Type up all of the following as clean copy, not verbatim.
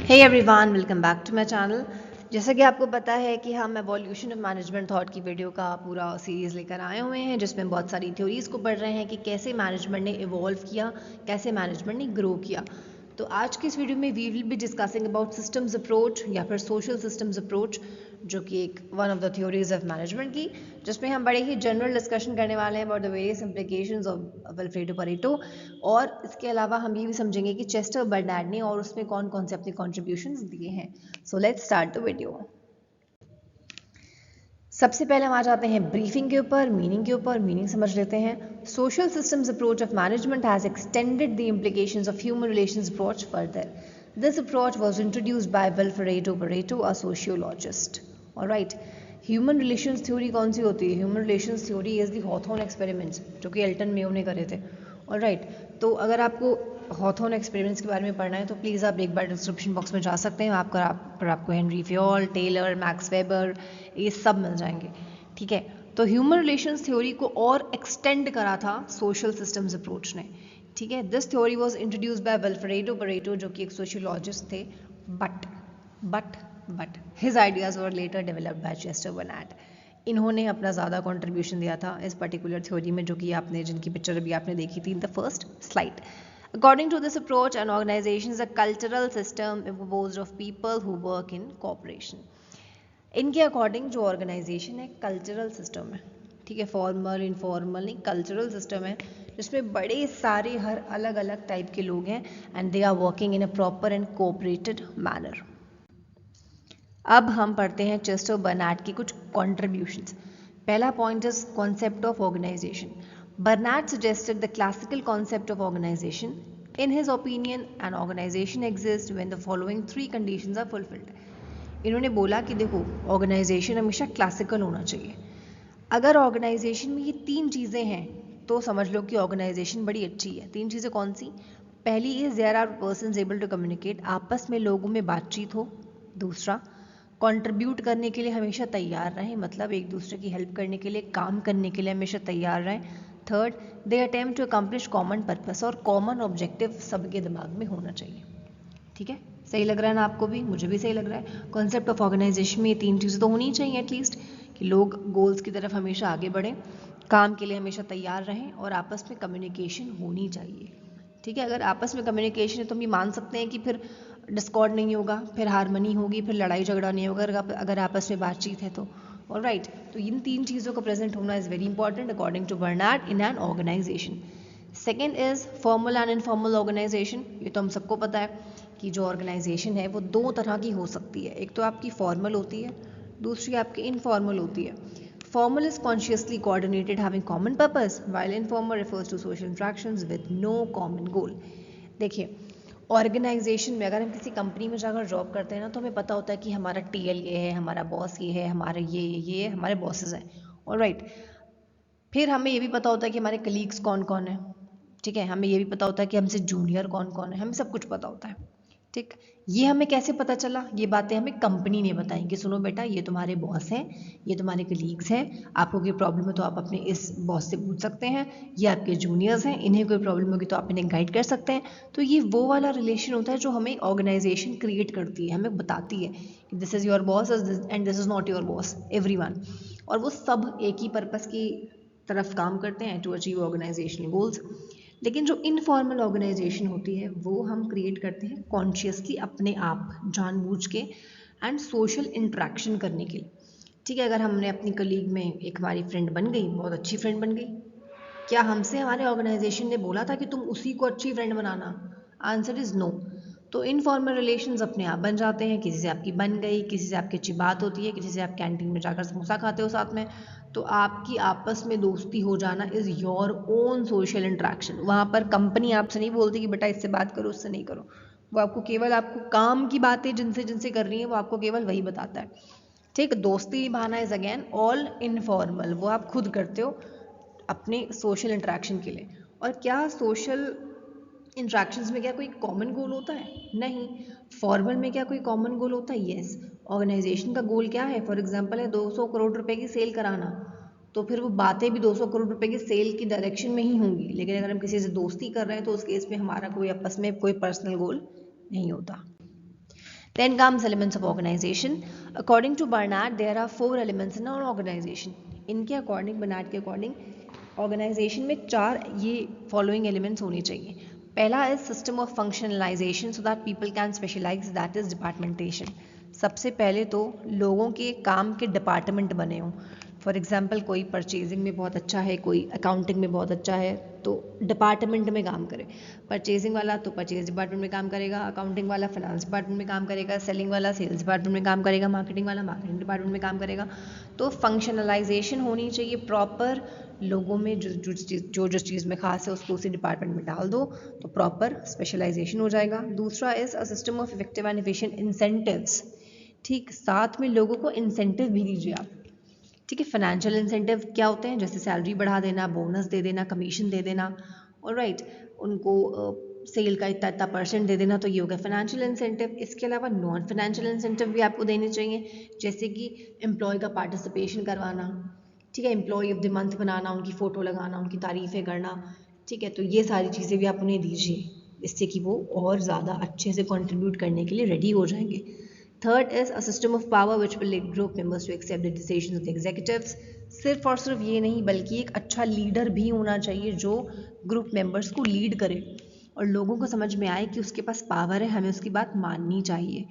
Hey everyone, welcome back to my channel. जैसा कि आपको पता है कि हम एवोल्यूशन ऑफ मैनेजमेंट थॉट की वीडियो का पूरा सीरीज़ लेकर आए हुए हैं, जिसमें बहुत सारी थ्योरीज़ को पढ़ रहे हैं कि कैसे मैनेजमेंट ने इवॉल्व किया, कैसे मैनेजमेंट ने ग्रो किया। तो आज की इस वीडियो में we will be discussing about systems approach या फिर सोशल सिस्टम्स अप्रोच, जो कि एक one of the theories of management की, जिसमें हम बड़े ही जनरल डिस्कशन करने वाले हैं about the various implications of Vilfredo Pareto. और इसके अलावा हम ये भी समझेंगे कि चेस्टर बर्नैर्ड ने और उसमें कौन कौन से अपने कॉन्ट्रीब्यूशंस दिए हैं। So let's start the video. सबसे पहले हम आ जाते हैं ब्रीफिंग के ऊपर, मीनिंग के ऊपर। मीनिंग समझ लेते हैं। Social systems approach of management has extended the implications of human relations approach further. This approach was introduced by Vilfredo Pareto, a sociologist. Alright, human relations theory कौन सी होती है? Human relations theory is the Hawthorne experiments, जो कि Elton Mayo ने करे थे। Alright, तो अगर आपको हॉथॉर्न एक्सपेरिमेंट्स के बारे में पढ़ना है तो प्लीज़ आप एक बार डिस्क्रिप्शन बॉक्स में जा सकते हैं। आपको Henri Fayol, Taylor, Max Weber, ये सब मिल जाएंगे। ठीक है, तो ह्यूमन रिलेशंस थ्योरी को और एक्सटेंड करा था सोशल सिस्टम्स अप्रोच ने। ठीक है, this theory was introduced by Vilfredo Pareto, जो कि एक सोशियोलॉजिस्ट थे। But his ideas were later developed by Chester Barnard. इन्होंने अपना ज़्यादा कंट्रीब्यूशन दिया था इस पर्टिकुलर थ्योरी में, जो कि आपने जिनकी पिक्चर अभी आपने देखी थी in the first slide. According to this approach, an organization is a cultural system composed of people who work in cooperation. इनके अकॉर्डिंग जो ऑर्गेनाइजेशन है कल्चरल सिस्टम है। ठीक है, फॉर्मल इनफॉर्मल नहीं, कल्चरल सिस्टम है, जिसमें बड़े सारे हर अलग अलग टाइप के लोग हैं and they are working in a proper and cooperated manner. अब हम पढ़ते हैं चेस्टर बर्नैर्ड की कुछ कॉन्ट्रीब्यूशंस। पहला point is concept of organisation. Bernard suggested the classical concept of organization. In his opinion, an organization exists when the following three conditions are fulfilled. इन्होंने बोला कि देखो, ऑर्गेनाइजेशन हमेशा क्लासिकल होना चाहिए। अगर ऑर्गेनाइजेशन में ये तीन चीज़ें हैं तो समझ लो कि ऑर्गेनाइजेशन बड़ी अच्छी है। तीन चीज़ें कौन सी? पहली is there are persons able to communicate, आपस में लोगों में बातचीत हो। दूसरा, कंट्रीब्यूट करने के लिए हमेशा तैयार रहें, मतलब एक दूसरे की हेल्प करने के लिए, काम करने के लिए हमेशा तैयार रहें। Third, they attempt to accomplish common purpose, और कॉमन ऑब्जेक्टिव सबके दिमाग में होना चाहिए। ठीक है, सही लग रहा है ना आपको भी? मुझे भी सही लग रहा है। कॉन्सेप्ट ऑफ ऑर्गेनाइजेशन में ये तीन चीज़ें तो होनी चाहिए एटलीस्ट, कि लोग गोल्स की तरफ हमेशा आगे बढ़ें, काम के लिए हमेशा तैयार रहें, और आपस में कम्युनिकेशन होनी चाहिए। ठीक है, अगर आपस में कम्युनिकेशन है तो हम ये मान सकते हैं कि फिर डिस्कॉर्ड नहीं होगा, फिर हारमनी होगी, फिर लड़ाई झगड़ा नहीं होगा अगर आपस में बातचीत है तो। ऑलराइट, तो इन तीन चीज़ों का प्रेजेंट होना is very important according to Barnard in an organization. Second is formal and informal organization. ये तो हम सबको पता है कि जो ऑर्गेनाइजेशन है वो दो तरह की हो सकती है। एक तो आपकी फॉर्मल होती है, दूसरी आपकी इनफॉर्मल होती है। Formal is consciously coordinated, having common purpose, while informal refers to social interactions with no common goal. देखिए, ऑर्गेनाइजेशन में अगर हम किसी कंपनी में जाकर जॉब करते हैं ना, तो हमें पता होता है कि हमारा टीएल ये है, हमारा बॉस ये है, हमारा ये हमारे बॉसेस हैं। ऑलराइट, फिर हमें ये भी पता होता है कि हमारे कलीग्स कौन कौन है। ठीक है, हमें ये भी पता होता है कि हमसे जूनियर कौन कौन है, हमें सब कुछ पता होता है। ठीक, ये हमें कैसे पता चला? ये बातें हमें कंपनी ने बताई कि सुनो बेटा, ये तुम्हारे बॉस हैं, ये तुम्हारे कलीग्स हैं, आपको कोई प्रॉब्लम है तो आप अपने इस बॉस से पूछ सकते हैं, ये आपके जूनियर्स हैं, इन्हें कोई प्रॉब्लम होगी तो आप इन्हें गाइड कर सकते हैं। तो ये वो वाला रिलेशन होता है जो हमें ऑर्गेनाइजेशन क्रिएट करती है, हमें बताती है कि this is your boss and this is not your boss, everyone. और वो सब एक ही पर्पस की तरफ काम करते हैं, टू अचीव ऑर्गेनाइजेशनल गोल्स। लेकिन जो इनफॉर्मल ऑर्गेनाइजेशन होती है वो हम क्रिएट करते हैं कॉन्शियसली, अपने आप जानबूझ के, एंड सोशल इंटरेक्शन करने के लिए। ठीक है, अगर हमने अपनी कलीग में एक हमारी फ्रेंड बन गई, बहुत अच्छी फ्रेंड बन गई, क्या हमसे हमारे ऑर्गेनाइजेशन ने बोला था कि तुम उसी को अच्छी फ्रेंड बनाना? Answer is no. तो इनफॉर्मल रिलेशंस अपने आप बन जाते हैं। किसी से आपकी बन गई, किसी से आपकी अच्छी बात होती है, किसी से आप कैंटीन में जाकर समोसा खाते हो साथ में, तो आपकी आपस में दोस्ती हो जाना is your own social interaction. वहाँ पर कंपनी आपसे नहीं बोलती कि बेटा इससे बात करो, उससे नहीं करो। वो आपको केवल आपको काम की बातें जिनसे जिनसे कर रही हैं वो आपको केवल वही बताता है। ठीक, दोस्ती निभाना इज़ अगेन ऑल इनफॉर्मल, वो आप खुद करते हो अपने सोशल इंटरेक्शन के लिए। और क्या सोशल इंट्रैक्शंस में क्या कोई कॉमन गोल होता है? नहीं। फॉर्मल में क्या कोई कॉमन गोल होता है? यस। ऑर्गेनाइजेशन का गोल क्या है? फॉर एग्जांपल है 200 करोड़ रुपए की सेल कराना, तो फिर वो बातें भी 200 करोड़ रुपए की सेल की डायरेक्शन में ही होंगी। लेकिन अगर हम किसी से दोस्ती कर रहे हैं तो उस केस में हमारा कोई आपस में कोई पर्सनल गोल नहीं होता। Then comes elements of organization. According to Barnard, there are 4 elements in our organization. इनके अकॉर्डिंग, बर्नार्ड के अकॉर्डिंग, ऑर्गेनाइजेशन में 4 ये फॉलोइंग एलिमेंट्स होने चाहिए. पहला is system of functionalization so that people can specialize, that is departmentation. सबसे पहले तो लोगों के काम के डिपार्टमेंट बने हों. फॉर एग्जाम्पल कोई परचेजिंग में बहुत अच्छा है, कोई अकाउंटिंग में बहुत अच्छा है, तो डिपार्टमेंट में काम करे. परचेजिंग वाला तो परचेज डिपार्टमेंट में काम करेगा, अकाउंटिंग वाला फाइनेंस डिपार्टमेंट में काम करेगा, सेलिंग वाला सेल्स डिपार्टमेंट में काम करेगा, मार्केटिंग वाला मार्केटिंग डिपार्टमेंट में काम करेगा. तो फंक्शनलाइजेशन होनी चाहिए प्रॉपर. लोगों में जो चीज़ में खास है उसको उसी डिपार्टमेंट में डाल दो तो प्रॉपर स्पेशलाइजेशन हो जाएगा. दूसरा is a system of effective and efficient incentives. ठीक, साथ में लोगों को इंसेंटिव भी दीजिए आप. ठीक है, फाइनेंशियल इंसेंटिव क्या होते हैं, जैसे सैलरी बढ़ा देना, बोनस दे देना, कमीशन दे देना, और राइट उनको सेल का इतना इतना % दे देना, तो ये हो गया फाइनेंशियल इंसेंटिव. इसके अलावा नॉन फाइनेंशियल इंसेंटिव भी आपको देने चाहिए, जैसे कि एम्प्लॉय का पार्टिसिपेशन करवाना. ठीक है, एम्प्लॉय ऑफ द मंथ बनाना, उनकी फ़ोटो लगाना, उनकी तारीफ़ें करना. ठीक है, तो ये सारी चीज़ें भी आप उन्हें दीजिए, इससे कि वो और ज़्यादा अच्छे से कंट्रीब्यूट करने के लिए रेडी हो जाएंगे. Third is a system of power which will lead group members to accept the decisions of the executives. सिर्फ और सिर्फ ये नहीं बल्कि एक अच्छा लीडर भी होना चाहिए जो ग्रुप मेंबर्स को लीड करे और लोगों को समझ में आए कि उसके पास पावर है, हमें उसकी बात माननी चाहिए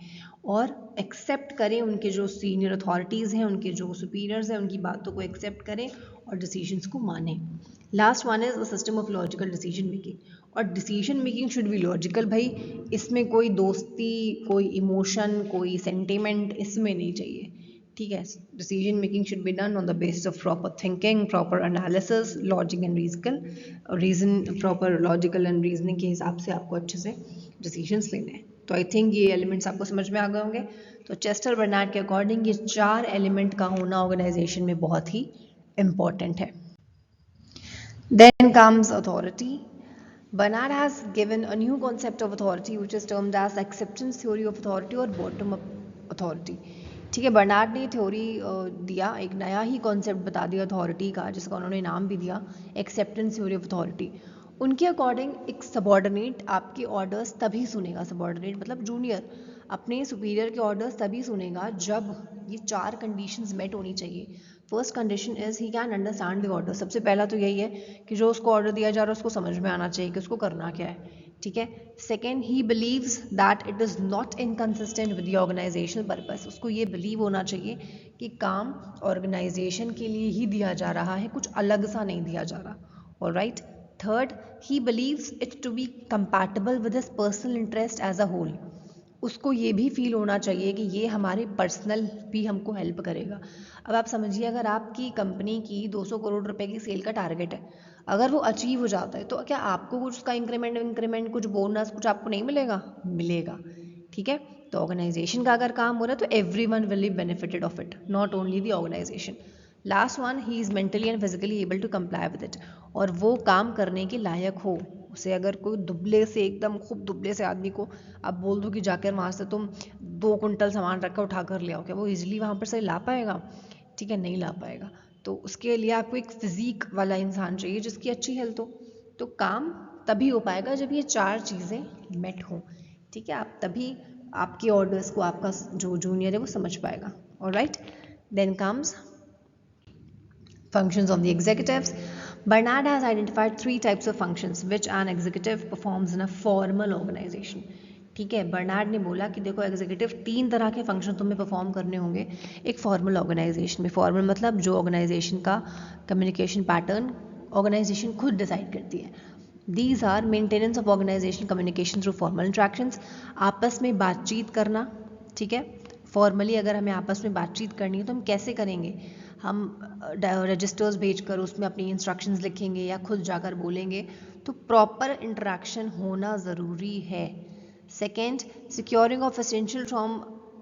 और एक्सेप्ट करें उनके जो सीनियर अथॉरिटीज़ हैं, उनके जो सुपीरियर्स हैं, उनकी बातों को एक्सेप्ट करें और डिसीजंस को मानें. Last one is a system of logical decision making. और decision making should be logical. भाई इसमें कोई दोस्ती, कोई इमोशन, कोई सेंटिमेंट इसमें नहीं चाहिए. ठीक है, decision making should be done on the basis of proper thinking, proper analysis, logic and reason, proper logical and reasoning के हिसाब से आपको अच्छे से डिसीजंस लेने हैं. तो आई थिंक ये एलिमेंट्स आपको समझ में आ गए होंगे. तो चेस्टर बर्नार्ड के अकॉर्डिंग ये 4 एलिमेंट का होना ऑर्गेनाइजेशन में बहुत ही इम्पॉर्टेंट है. Then comes authority. Bernard has given a new concept of authority which is termed as acceptance theory of authority or bottom up authority. ठीक है, बर्नार्ड ने थ्योरी दिया, एक नया ही कॉन्सेप्ट बता दिया अथॉरिटी का, जिसका उन्होंने नाम भी दिया एक्सेप्टेंस थ्योरी ऑफ अथॉरिटी. उनके अकॉर्डिंग एक सबॉर्डिनेट आपके ऑर्डर्स तभी सुनेगा, सबॉर्डिनेट मतलब जूनियर अपने सुपीरियर के ऑर्डर्स तभी सुनेगा जब ये 4 कंडीशंस मेट होनी चाहिए. First condition is he can understand the order. सबसे पहला तो यही है कि जो उसको ऑर्डर दिया जा रहा है उसको समझ में आना चाहिए कि उसको करना क्या है. ठीक है. Second, he believes that it is not inconsistent with the organisational purpose. उसको ये बिलीव होना चाहिए कि काम ऑर्गेनाइजेशन के लिए ही दिया जा रहा है, कुछ अलग सा नहीं दिया जा रहा. और right. Third, he believes it to be compatible with his personal interest as a whole. उसको ये भी फील होना चाहिए कि ये हमारे पर्सनल भी हमको हेल्प करेगा. अब आप समझिए, अगर आपकी कंपनी की 200 करोड़ रुपए की सेल का टारगेट है, अगर वो अचीव हो जाता है तो क्या आपको कुछ उसका इंक्रीमेंट कुछ बोनस कुछ आपको नहीं मिलेगा? मिलेगा. ठीक है. तो ऑर्गेनाइजेशन का अगर काम हो रहा है तो everyone will be benefited of it, not only the organisation. Last one, he is mentally and physically able to comply with it. और वो काम करने के लायक हो. उसे अगर कोई दुबले से, एकदम खूब दुबले से आदमी को आप बोल दो कि जाकर वहाँ से तुम 2 कुंटल सामान रख कर उठा कर ले आओ, क्या वो इजीली वहाँ पर से ला पाएगा? ठीक है, नहीं ला पाएगा. तो उसके लिए आपको एक फिजिक वाला इंसान चाहिए जिसकी अच्छी हेल्थ हो. तो काम तभी हो पाएगा जब ये 4 चीज़ें मेट हों. ठीक है, आप तभी आपके ऑर्डर्स को आपका जो जूनियर है वो समझ पाएगा. Alright. Then comes functions of the executives. Bernard has identified 3 types of functions which an executive performs in a formal organization. ठीक है, बर्नार्ड ने बोला कि देखो एग्जीक्यूटिव 3 तरह के फंक्शन तुम्हें परफॉर्म करने होंगे एक फॉर्मल ऑर्गेनाइजेशन में. फॉर्मल मतलब जो ऑर्गेनाइजेशन का कम्युनिकेशन पैटर्न ऑर्गेनाइजेशन खुद डिसाइड करती है. These are maintenance of organisation communication through formal interactions. आपस में बातचीत करना. ठीक है, फॉर्मली अगर हमें आपस में बातचीत करनी है तो हम कैसे करेंगे? हम रजिस्टर्स भेजकर उसमें अपनी इंस्ट्रक्शंस लिखेंगे या खुद जाकर बोलेंगे. तो प्रॉपर इंटरेक्शन होना ज़रूरी है. Second, securing of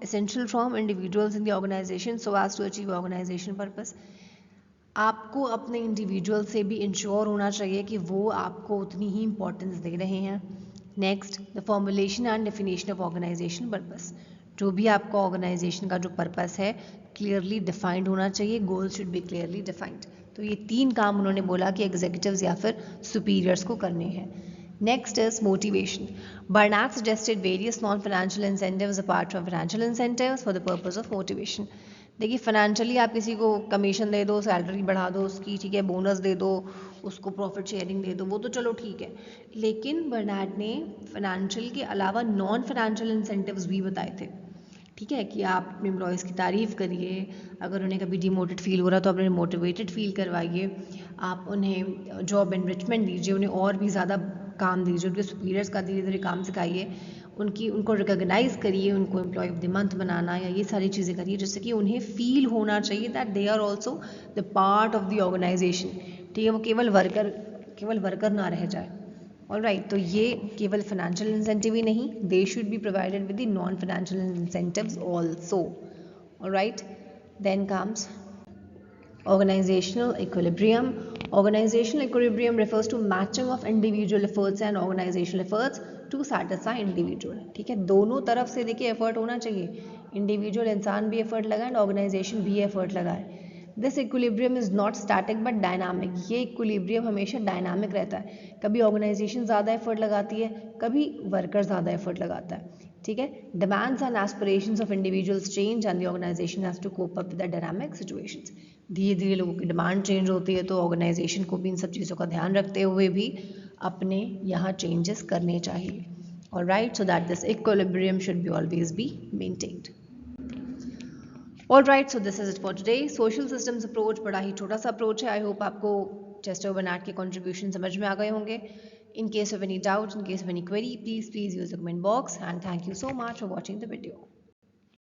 essential from individuals in the organization so as to achieve organization purpose. आपको अपने इंडिविजुअल से भी इंश्योर होना चाहिए कि वो आपको उतनी ही इंपॉर्टेंस दे रहे हैं. Next, the formulation and definition of organisation purpose. जो भी आपका ऑर्गेनाइजेशन का जो पर्पस है क्लियरली डिफाइंड होना चाहिए. Goals should be clearly defined. तो ये 3 काम उन्होंने बोला कि एग्जीक्यूटिव्स या फिर सुपीरियर्स को करने हैं. Next is motivation. Barnard suggested various non-financial incentives apart from financial incentives for the purpose of motivation. देखिए फाइनेंशियली आप किसी को कमीशन दे दो, सैलरी बढ़ा दो उसकी, ठीक है, बोनस दे दो उसको, प्रॉफिट शेयरिंग दे दो, वो तो चलो ठीक है, लेकिन बर्नार्ड ने फाइनेंशियल के अलावा नॉन फाइनेंशियल इंसेंटिव्स भी बताए थे, ठीक है, कि आप अपने एम्प्लॉयज़ की तारीफ़ करिए, अगर उन्हें कभी डिमोटिवेट फील हो रहा तो आप उन्हें मोटिवेटेड फील करवाइए, आप उन्हें जॉब एनरिचमेंट दीजिए, उन्हें और भी ज़्यादा काम दीजिए, उनके सुपीरियर्स का धीरे धीरे काम सिखाइए, उनको रिकॉग्नाइज करिए, उनको एम्प्लॉय ऑफ द मंथ बनाना या ये सारी चीज़ें करिए, जिससे कि उन्हें फील होना चाहिए that they are also the part of the organisation, ठीक है, वो केवल वर्कर ना रह जाए। ऑल राइट, तो ये केवल फाइनेंशियल इंसेंटिव ही नहीं, they should be provided with the non financial incentives also. All right, then comes organizational equilibrium. Organizational equilibrium refers to matching of individual efforts and organizational efforts to satisfy individual, ठीक है, दोनों तरफ से देखिए effort होना चाहिए, individual इंसान भी एफर्ट लगाए एंड ऑर्गेनाइजेशन भी एफर्ट लगाए। This equilibrium is not static but dynamic, ये इक्विलिब्रियम हमेशा डायनामिक रहता है, कभी ऑर्गेनाइजेशन ज़्यादा एफर्ट लगाती है, कभी वर्कर ज़्यादा एफर्ट लगाता है, ठीक है। Demands and aspirations of individuals change and the organisation has to cope up with the dynamic situations, धीरे धीरे लोगों की डिमांड चेंज होती है, तो ऑर्गेनाइजेशन को भी इन सब चीज़ों का ध्यान रखते हुए भी अपने यहाँ चेंजेस करने चाहिए। All right, so that this equilibrium should be always be maintained. All right, so this is it for today. Social systems approach बड़ा ही छोटा सा अप्रोच है, आई होप आपको चेस्टर बर्नार्ड के कॉन्ट्रीब्यूशन समझ में आ गए होंगे। In case of any doubt, in case of any query, please use the comment box, and thank you so much for watching the video.